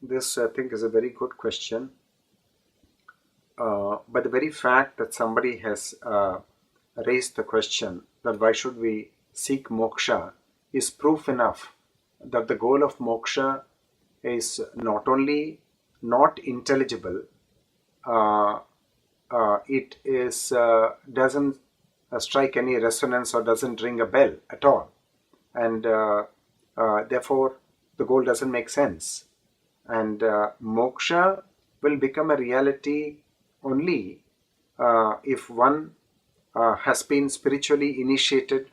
This, I think, is a very good question. But the very fact that somebody has raised the question that why should we seek moksha is proof enough that the goal of moksha is not only not intelligible, uh, it is doesn't strike any resonance or doesn't ring a bell at all, and therefore the goal doesn't make sense. And moksha will become a reality only if one has been spiritually initiated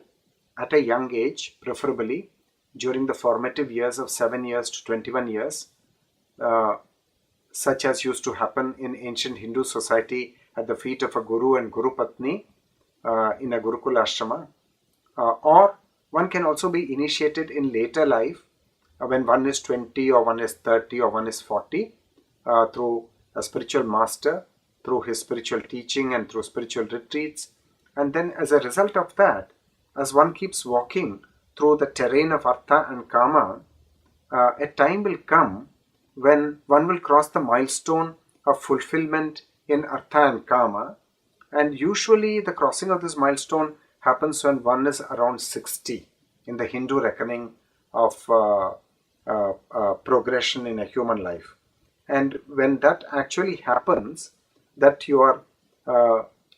at a young age, preferably during the formative years of 7 years to 21 years, uh, such as used to happen in ancient Hindu society at the feet of a guru and guru patni in a Gurukula ashrama. Or one can also be initiated in later life when one is 20 or one is 30 or one is 40 through a spiritual master, through his spiritual teaching and through spiritual retreats. And then as a result of that, as one keeps walking through the terrain of artha and kama, a time will come when one will cross the milestone of fulfillment in artha and kama. And usually the crossing of this milestone happens when one is around 60 in the Hindu reckoning of progression in a human life. And when that actually happens, that you are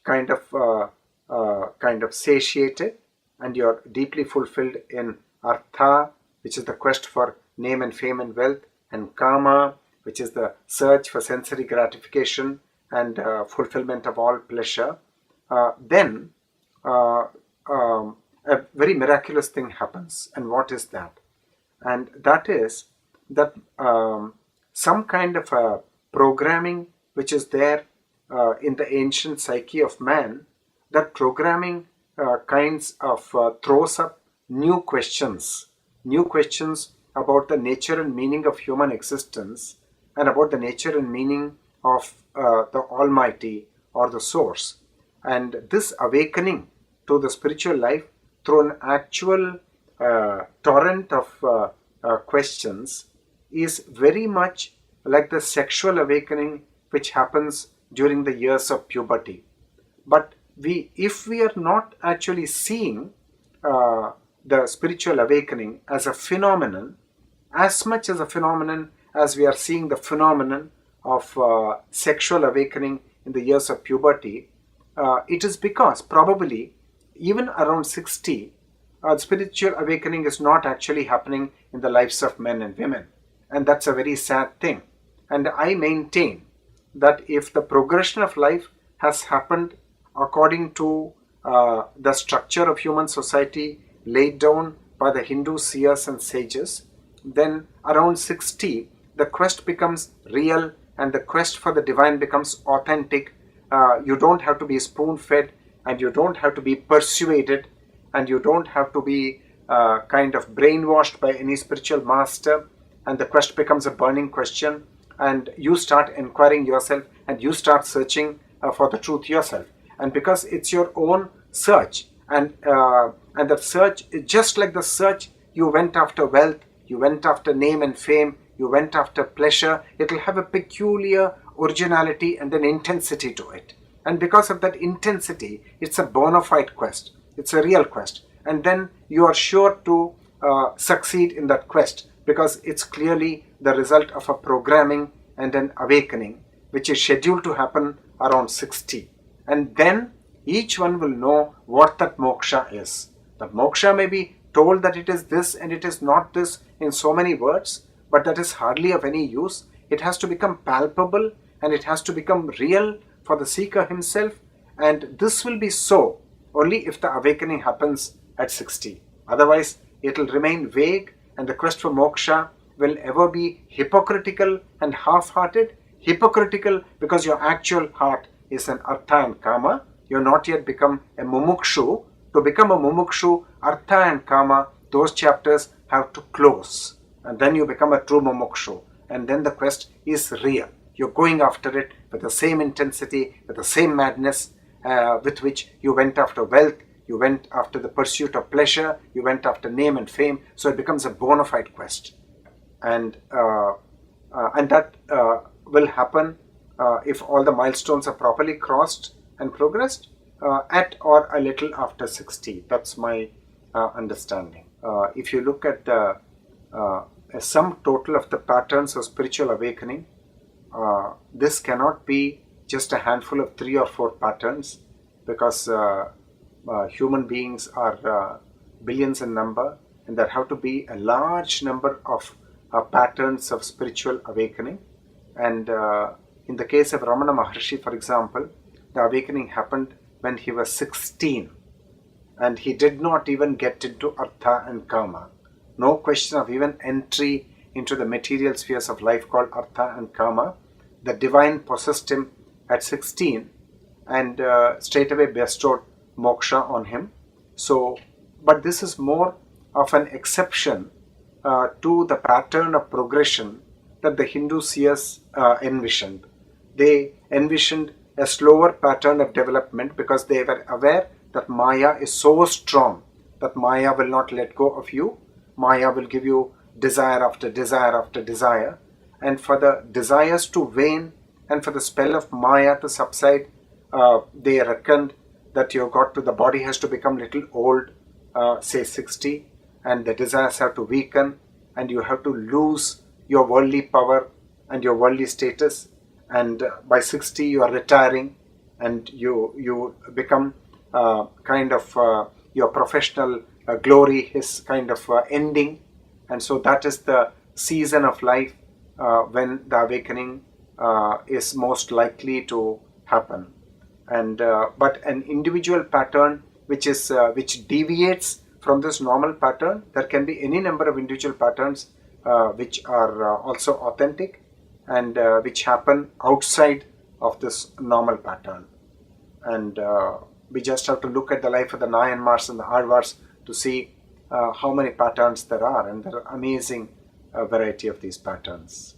kind of satiated and you are deeply fulfilled in artha, which is the quest for name and fame and wealth, and kama, which is the search for sensory gratification and fulfillment of all pleasure, then a very miraculous thing happens. And what is that? And that is that some kind of a programming which is there in the ancient psyche of man, that programming throws up new questions about the nature and meaning of human existence and about the nature and meaning of the Almighty or the Source. And this awakening to the spiritual life through an actual torrent of questions is very much like the sexual awakening which happens during the years of puberty. But if we are not actually seeing the spiritual awakening as a phenomenon, as much as a phenomenon as we are seeing the phenomenon of sexual awakening in the years of puberty, it is because probably even around 60, spiritual awakening is not actually happening in the lives of men and women. And that's a very sad thing. And I maintain that if the progression of life has happened according to the structure of human society laid down by the Hindu seers and sages, then around 60, the quest becomes real and the quest for the divine becomes authentic. You don't have to be spoon-fed, and you don't have to be persuaded, and you don't have to be kind of brainwashed by any spiritual master, and the quest becomes a burning question, and you start inquiring yourself and you start searching for the truth yourself. And because it's your own search, and that search is just like the search, you went after wealth, you went after name and fame, you went after pleasure, it will have a peculiar originality and an intensity to it. And because of that intensity, it's a bona fide quest. It's a real quest. And then you are sure to succeed in that quest because it's clearly the result of a programming and an awakening which is scheduled to happen around 60. And then each one will know what that moksha is. The moksha may be told that it is this and it is not this in so many words, but that is hardly of any use. It has to become palpable and it has to become real for the seeker himself, and this will be so only if the awakening happens at 60. Otherwise, it will remain vague, and the quest for moksha will ever be hypocritical and half-hearted. Hypocritical because your actual heart is an artha and kama. You have not yet become a mumukshu. To become a mumukshu, artha and kama, those chapters have to close, and then you become a true mumukshu, and then the quest is real. You're going after it with the same intensity, with the same madness with which you went after wealth, you went after the pursuit of pleasure, you went after name and fame. So it becomes a bona fide quest. And and that will happen if all the milestones are properly crossed and progressed at or a little after 60. That's my understanding. If you look at the sum total of the patterns of spiritual awakening, this cannot be just a handful of 3 or 4 patterns, because human beings are billions in number, and there have to be a large number of patterns of spiritual awakening. And in the case of Ramana Maharshi, for example, the awakening happened when he was 16, and he did not even get into Artha and Kama. No question of even entry into the material spheres of life called Artha and Kama. The divine possessed him at 16 and straight away bestowed moksha on him. So, but this is more of an exception to the pattern of progression that the Hindu seers envisioned. They envisioned a slower pattern of development because they were aware that Maya is so strong that Maya will not let go of you. Maya will give you desire after desire after desire. And for the desires to wane and for the spell of Maya to subside, they reckoned that the body has to become little old, say 60, and the desires have to weaken, and you have to lose your worldly power and your worldly status, and by 60 you are retiring, and you become your professional glory is kind of ending. And so that is the season of life when the awakening is most likely to happen. And but an individual pattern which deviates from this normal pattern, there can be any number of individual patterns which are also authentic and which happen outside of this normal pattern. And we just have to look at the life of the Nayanmars and the Alvars to see how many patterns there are, and there are amazing variety of these patterns.